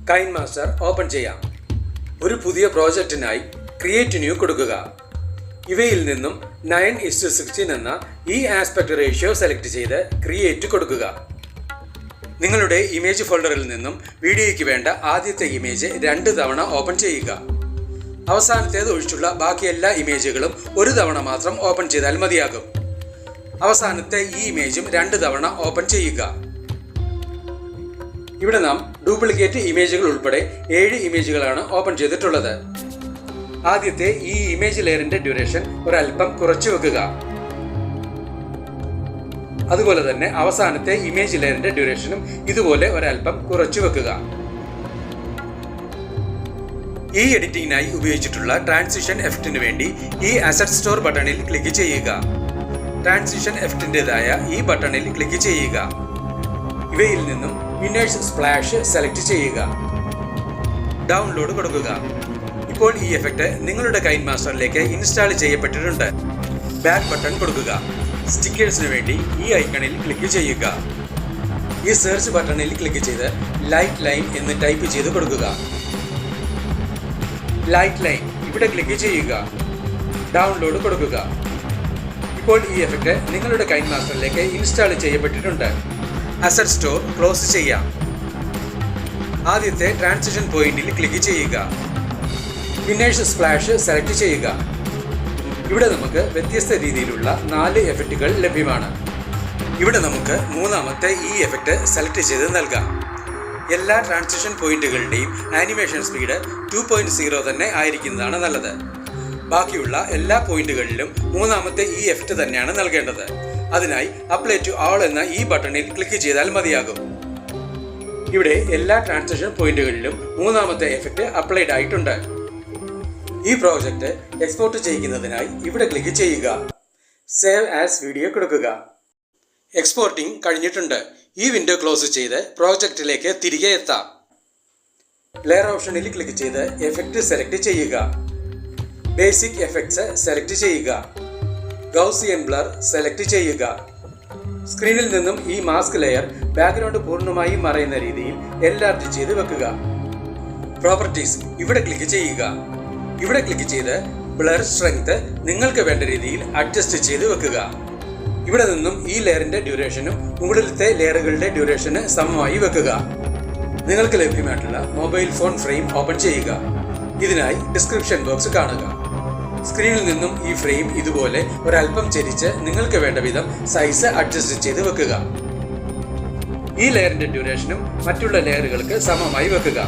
KineMaster open ചെയ്യാം. ഒരു പുതിയ പ്രോജക്റ്റിനായി ക്രിയേറ്റ് ന്യൂ കൊടുക്കുക. ഇവയിൽ നിന്നും 9:16 എന്ന ഈ ആസ്പെക്ട് റേഷ്യോ സെലക്ട് ചെയ്ത് ക്രിയേറ്റ് കൊടുക്കുക. നിങ്ങളുടെ ഇമേജ് ഫോൾഡറിൽ നിന്നും വീഡിയോയ്ക്ക് വേണ്ട ആദ്യത്തെ ഇമേജ് 2 തവണ ഓപ്പൺ ചെയ്യുക. അവസാനത്തേത് ഒഴിച്ചുള്ള ബാക്കി എല്ലാ ഇമേജുകളും ഒരു തവണ മാത്രം ഓപ്പൺ ചെയ്താൽ മതിയാകും. അവസാനത്തെ ഈ ഇമേജും 2 തവണ ഓപ്പൺ ചെയ്യുക. ഇവിടെ നാം ഡ്യൂപ്ലിക്കേറ്റ് ഇമേജുകൾ ഉൾപ്പെടെ 7 ഇമേജുകളാണ് ഓപ്പൺ ചെയ്തിട്ടുള്ളത്. ആദ്യത്തെ ഈ ഇമേജ് ലെയറിന്റെ ഡ്യൂറേഷൻ ഒരല്പം കുറച്ചു വെക്കുക. അതുപോലെ തന്നെ അവസാനത്തെ ഇമേജ് ലെയറിന്റെ ഡ്യൂറേഷനും ഇതുപോലെ ഒരല്പം കുറച്ചു വെക്കുക. ഈ എഡിറ്റിംഗിനായി ഉപയോഗിച്ചിട്ടുള്ള ട്രാൻസിഷൻ എഫക്റ്റിന് വേണ്ടി ഈ അസറ്റ് സ്റ്റോർ ബട്ടണിൽ ക്ലിക്ക് ചെയ്യുക. ട്രാൻസിഷൻ എഫക്റ്റിൻ്റെതായ ഈ ബട്ടണിൽ ക്ലിക്ക് ചെയ്യുക. ഇവയിൽ നിന്നും ഇന്നേഴ്സ് സ്പ്ലാഷ് സെലക്ട് ചെയ്യുക. ഡൗൺലോഡ് കൊടുക്കുക. ഇപ്പോൾ ഈ എഫക്റ്റ് നിങ്ങളുടെ കൈൻമാസ്റ്ററിലേക്ക് ഇൻസ്റ്റാൾ ചെയ്യപ്പെട്ടിട്ടുണ്ട്. ബാക്ക് ബട്ടൺ കൊടുക്കുക. സ്റ്റിക്കേഴ്സിന് വേണ്ടി ഈ ഐക്കണിൽ ക്ലിക്ക് ചെയ്യുക. ഈ സെർച്ച് ബട്ടണിൽ ക്ലിക്ക് ചെയ്ത് ലൈറ്റ് ലൈൻ എന്ന് ടൈപ്പ് ചെയ്ത് കൊടുക്കുക. ലൈറ്റ് ലൈൻ ഇവിടെ ക്ലിക്ക് ചെയ്യുക. ഡൗൺലോഡ് കൊടുക്കുക. ഇപ്പോൾ ഈ എഫക്റ്റ് നിങ്ങളുടെ കൈൻമാസ്റ്ററിലേക്ക് ഇൻസ്റ്റാൾ ചെയ്യപ്പെട്ടിട്ടുണ്ട്. അസറ്റ് സ്റ്റോർ ക്ലോസ് ചെയ്യാം. ആദ്യത്തെ ട്രാൻസിഷൻ പോയിന്റിൽ ക്ലിക്ക് ചെയ്യുക. ഇന്നേഴ്സ് സ്പ്ലാഷ് സെലക്ട് ചെയ്യുക. ഇവിടെ നമുക്ക് വ്യത്യസ്ത രീതിയിലുള്ള 4 എഫക്റ്റുകൾ ലഭ്യമാണ്. ഇവിടെ നമുക്ക് മൂന്നാമത്തെ ഈ എഫക്റ്റ് സെലക്ട് ചെയ്ത് നൽകാം. എല്ലാ ട്രാൻസിഷൻ പോയിന്റുകളുടെയും ആനിമേഷൻ സ്പീഡ് 2.0 തന്നെ ആയിരിക്കുന്നതാണ് നല്ലത്. ബാക്കിയുള്ള എല്ലാ പോയിന്റുകളിലും മൂന്നാമത്തെ ഈ എഫക്റ്റ് തന്നെയാണ് നൽകേണ്ടത്. അതിനായി അപ്ലൈ ടു ആൾ എന്ന ഈ ബട്ടണിൽ ക്ലിക്ക് ചെയ്താൽ മതിയാകും. ഇവിടെ എല്ലാ ട്രാൻസിഷൻ പോയിന്റുകളിലും മൂന്നാമത്തെ എഫക്റ്റ് അപ്ലൈഡ് ആയിട്ടുണ്ട്. ഈ പ്രോജക്റ്റ് എക്സ്പോർട്ട് ചെയ്യുന്നതിനായി ഇവിടെ ക്ലിക്ക് ചെയ്യുക. സേവ് ആസ് വീഡിയോ കൊടുക്കുക. എക്സ്പോർട്ടിംഗ് കഴിഞ്ഞിട്ടുണ്ട്. ഈ വിൻഡോ ക്ലോസ് ചെയ്ത് പ്രോജക്റ്റിലേക്ക് തിരികെ എത്താം. ലെയർ ഓപ്ഷനിൽ ക്ലിക്ക് ചെയ്ത് എഫക്റ്റ് സെലക്ട് ചെയ്യുക. ബേസിക് എഫക്ട്സ് സെലക്ട് ചെയ്യുക. ഗൗസിയൻ ബ്ലർ സെലക്ട് ചെയ്യുക. സ്ക്രീനിൽ നിന്നും ഈ മാസ്ക് ലെയർ ബാക്ക്ഗ്രൗണ്ട് പൂർണ്ണമായും മറയുന്ന രീതിയിൽ എൻലാർജ് ചെയ്ത് വെക്കുക. പ്രോപ്പർട്ടീസ് ഇവിടെ ക്ലിക്ക് ചെയ്യുക. ഇവിടെ ക്ലിക്ക് ചെയ്ത് ബ്ലർ സ്ട്രെങ്ത് നിങ്ങൾക്ക് വേണ്ട രീതിയിൽ അഡ്ജസ്റ്റ് ചെയ്ത് വെക്കുക. ഇവിടെ നിന്നും ഈ ലെയറിന്റെ ഡ്യൂറേഷനും മുകളിലത്തെ ലെയറുകളുടെ ഡ്യൂറേഷന് സമമായി വെക്കുക. നിങ്ങൾക്ക് ലഭ്യമായിട്ടുള്ള മൊബൈൽ ഫോൺ ഫ്രെയിം ഓപ്പൺ ചെയ്യുക. ഇതിനായി ഡിസ്ക്രിപ്ഷൻ ബോക്സ് കാണുക. സ്ക്രീനിൽ നിന്നും ഈ ഫ്രെയിം ഇതുപോലെ ഒരല്പം ചെരിച്ച് നിങ്ങൾക്ക് വേണ്ട വിധം സൈസ് അഡ്ജസ്റ്റ് ചെയ്ത് വെക്കുക. ഈ ലെയറിന്റെ ഡ്യൂറേഷനും മറ്റുള്ള ലെയറുകൾക്ക് സമമായി വെക്കുക.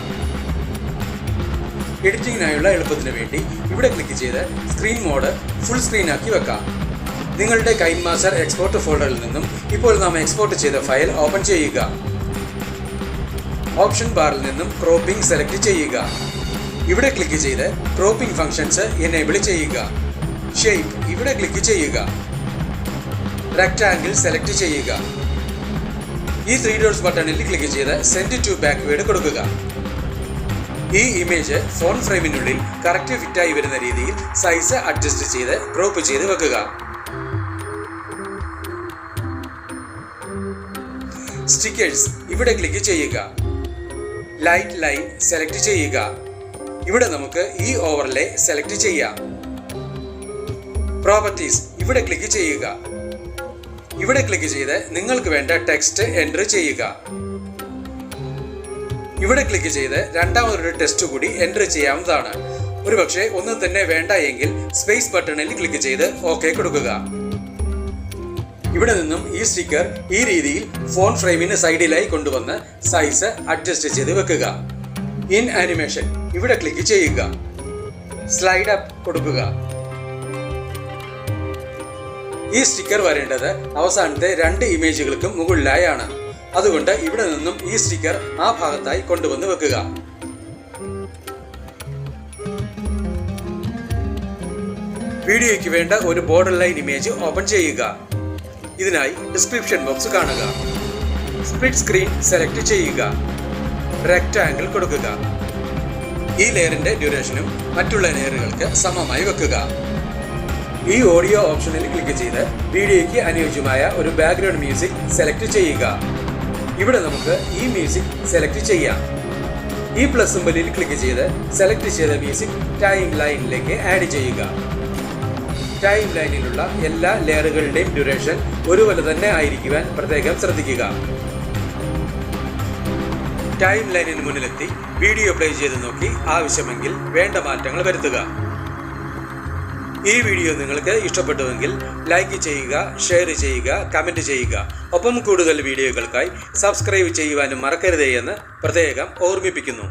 എഡിറ്റിംഗിനായുള്ള എളുപ്പത്തിന് വേണ്ടി ഇവിടെ ക്ലിക്ക് ചെയ്ത് സ്ക്രീൻ മോഡ് ഫുൾ സ്ക്രീൻ ആക്കി വെക്കാം. നിങ്ങളുടെ കൈൻമാസ്റ്റർ എക്സ്പോർട്ട് ഫോൾഡറിൽ നിന്നും ഇപ്പോൾ നാം എക്സ്പോർട്ട് ചെയ്ത ഫയൽ ഓപ്പൺ ചെയ്യുക. ഓപ്ഷൻ ബാറിൽ നിന്നും ക്രോപ്പിംഗ് സെലക്ട് ചെയ്യുക. ഇവിടെ ക്ലിക്ക് ചെയ്ത് ക്രോപ്പിംഗ് ഫംഗ്ഷൻസ് എനേബിൾ ചെയ്യുക. ഷേപ്പ് ഇവിടെ ക്ലിക്ക് ചെയ്യുക. റെക്ടാംഗിൾ സെലക്ട് ചെയ്യുക. ഈ 3 ഡോട്ട്സ് ബട്ടണിൽ ക്ലിക്ക് ചെയ്ത് സെൻഡ് ടു ബാക്ക്വേർഡ് കൊടുക്കുക. ഈ ഇമേജ് ഫോൺ ഫ്രെയിമിനുള്ളിൽ കറക്റ്റ് ഫിറ്റായി വരുന്ന രീതിയിൽ സൈസ് അഡ്ജസ്റ്റ് ചെയ്ത് ക്രോപ്പ് ചെയ്ത് വെക്കുക. സ്റ്റിക്കേഴ്സ് ഇവിടെ ക്ലിക്ക് ചെയ്യുക. ലൈറ്റ് ലൈൻ സെലക്ട് ചെയ്യുക. ഇവിടെ നമുക്ക് ഈ ഓവർലേ സെലക്ട് ചെയ്യാം. പ്രോപ്പർട്ടീസ് ഇവിടെ ക്ലിക്ക് ചെയ്യുക. ഇവിടെ ക്ലിക്ക് ചെയ്ത് നിങ്ങൾക്ക് വേണ്ട ടെക്സ്റ്റ് എൻ്റർ ചെയ്യുക. ഇവിടെ ക്ലിക്ക് ചെയ്ത് രണ്ടാമതൊരു ടെക്സ്റ്റ് കൂടി എൻ്റർ ചെയ്യാവുന്നതാണ്. ഒരുപക്ഷെ ഒന്നും തന്നെ വേണ്ട എങ്കിൽ സ്പേസ് ബട്ടണിൽ ക്ലിക്ക് ചെയ്ത് ഓക്കെ കൊടുക്കുക. ഇവിടെ നിന്നും ഈ സ്റ്റിക്കർ ഈ രീതിയിൽ ഫോൺ ഫ്രെയിമിന് സൈഡിലായി കൊണ്ടുവന്ന് സൈസ് അഡ്ജസ്റ്റ് ചെയ്ത് വെക്കുക. ഇൻ ആനിമേഷൻ ഇവിടെ ക്ലിക്ക് ചെയ്യുക. സ്ലൈഡ് അപ്പ് കൊടുക്കുക. ഈ സ്റ്റിക്കർ വരേണ്ടത് അവസാനത്തെ 2 ഇമേജുകൾക്കും മുകളിലായാണ്. അതുകൊണ്ട് ഇവിടെ നിന്നും ഈ സ്റ്റിക്കർ ആ ഭാഗത്തായി കൊണ്ടുവന്ന് വെക്കുക. വീഡിയോയ്ക്ക് വേണ്ട ഒരു ബോർഡർ ലൈൻ ഇമേജ് ഓപ്പൺ ചെയ്യുക. ഇതിനായി ഡിസ്ക്രിപ്ഷൻ ബോക്സ് കാണുക. സ്പ്ലിറ്റ് സ്ക്രീൻ സെലക്ട് ചെയ്യുക. റെക്ടാംഗിൾ കൊടുക്കുക. ഈ ലെയറിന്റെ ഡ്യൂറേഷനും മറ്റുള്ള ലെയറുകൾക്ക് സമമായി വെക്കുക. ഈ ഓഡിയോ ഓപ്ഷനിൽ ക്ലിക്ക് ചെയ്ത് വീഡിയോയ്ക്ക് അനുയോജ്യമായ ഒരു ബാക്ക്ഗ്രൗണ്ട് മ്യൂസിക് സെലക്ട് ചെയ്യുക. ഇവിടെ നമുക്ക് ഈ മ്യൂസിക് സെലക്ട് ചെയ്യാം. ഈ പ്ലസ് സിംബലിൽ ക്ലിക്ക് ചെയ്ത് സെലക്ട് ചെയ്ത മ്യൂസിക് ടൈം ലൈനിലേക്ക് ആഡ് ചെയ്യുക. ടൈം ലൈനിലുള്ള എല്ലാ ലെയറുകളുടെയും ഡ്യൂറേഷൻ ഒരുപോലെ തന്നെ ആയിരിക്കുവാൻ പ്രത്യേകം ശ്രദ്ധിക്കുക. ടൈം ലൈനിന് മുന്നിലെത്തി വീഡിയോ പ്ലേ ചെയ്ത് നോക്കി ആവശ്യമെങ്കിൽ വേണ്ട മാറ്റങ്ങൾ വരുത്തുക. ഈ വീഡിയോ നിങ്ങൾക്ക് ഇഷ്ടപ്പെട്ടുവെങ്കിൽ ലൈക്ക് ചെയ്യുക, ഷെയർ ചെയ്യുക, കമൻറ്റ് ചെയ്യുക. ഒപ്പം കൂടുതൽ വീഡിയോകൾക്കായി സബ്സ്ക്രൈബ് ചെയ്യുവാനും മറക്കരുതേ എന്ന് പ്രത്യേകം ഓർമ്മിപ്പിക്കുന്നു.